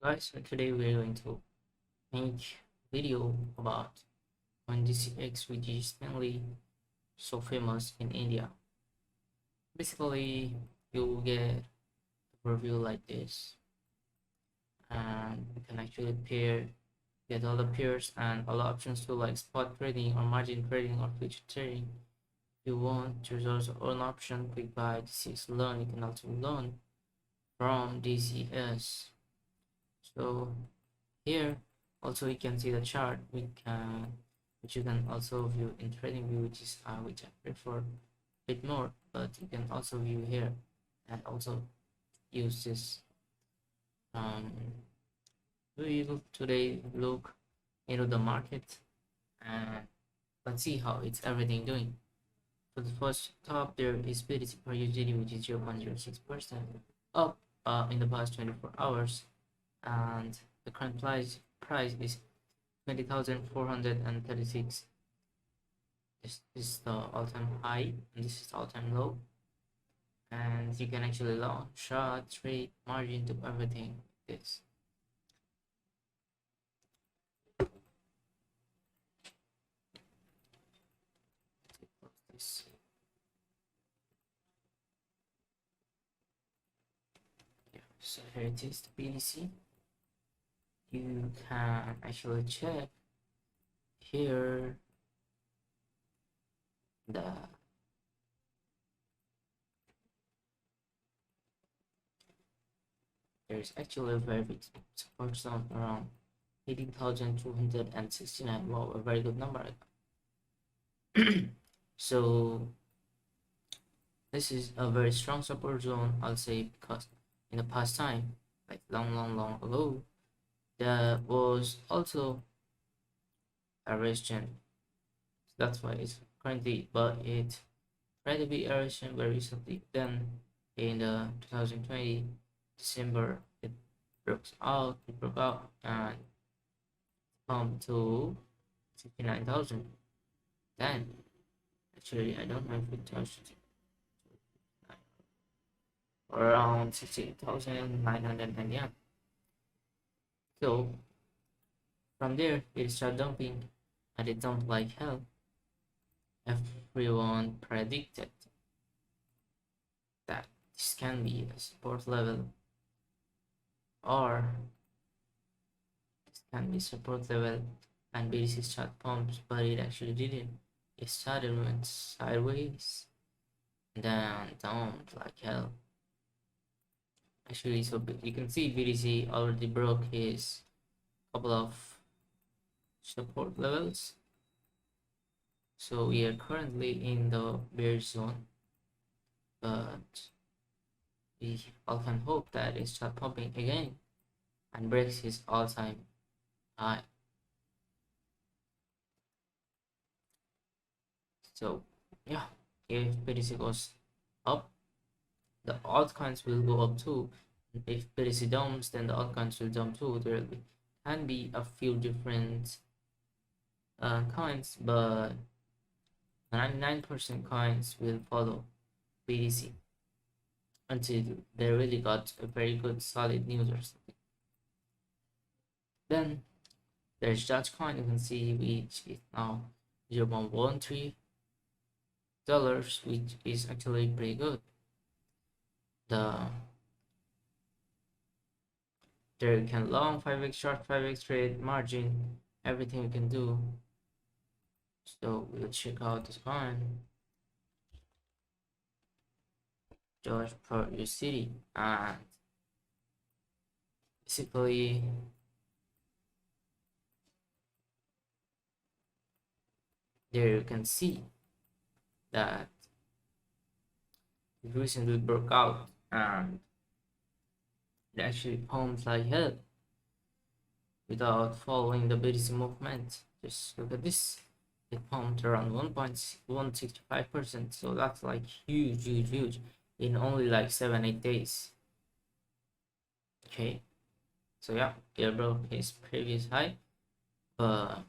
Guys, so today we're going to make a video about DCX, which is mainly so famous in India. Basically, you get a review like this, and you can actually get all the pairs and all the options to like spot trading or margin trading or future trading. If you want, there's also an option click by DCX learn. You can also learn from DCS. So here also you can see the chart which you can also view in trading view, which I prefer a bit more, but you can also view here and also use this. We will today look into the market and let's see how it's everything doing. For the first top, there is BTC per USD, which is 0.06% up in the past 24 hours, and the current price is 20,436. This is the all-time high and this is the all-time low, and you can actually long, short, trade, margin, do everything like this. Yeah, so here it is, the BTC. You can actually check here there's actually a very big support zone around 18,269. Wow, a very good number. So this is a very strong support zone, I'll say, because in the past time, like long ago, there was also a resistance. That's why it's currently, but it tried to be a resistance very recently. Then in the 2020 December, it broke out and come to 69,000. Then actually I don't know if it touched around 16,990. So from there it started dumping, and it dumped like hell. Everyone predicted that this can be a support level, or this can be support level, and BTC started pumps, but it actually didn't. It started went sideways, then dumped like hell. Actually, so you can see BTC already broke his couple of support levels, so we are currently in the bear zone, but we all can hope that it starts pumping again and breaks his all-time high. So yeah, if BTC goes up, the altcoins will go up too. If BTC dumps, then the altcoins will dump too. There can be a few different coins, but 99% coins will follow BTC until they really got a very good solid news or something. Then there's Dogecoin, you can see, which is now $0.13, which is actually pretty good. There you can long 5x, short 5x trade, margin, everything you can do. So we'll check out this coin, Doge per USD, and basically there you can see that it recently broke out and it actually pumped like hell without following the BTC movement. Just look at this. It pumped around 1.165%, so that's like huge in only like 7-8 days. Okay, so yeah, it broke his previous high, but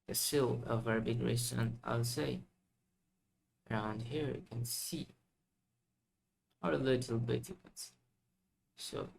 it's still a very big resistance, I'll say. Around here you can see, or a little bit you can see. So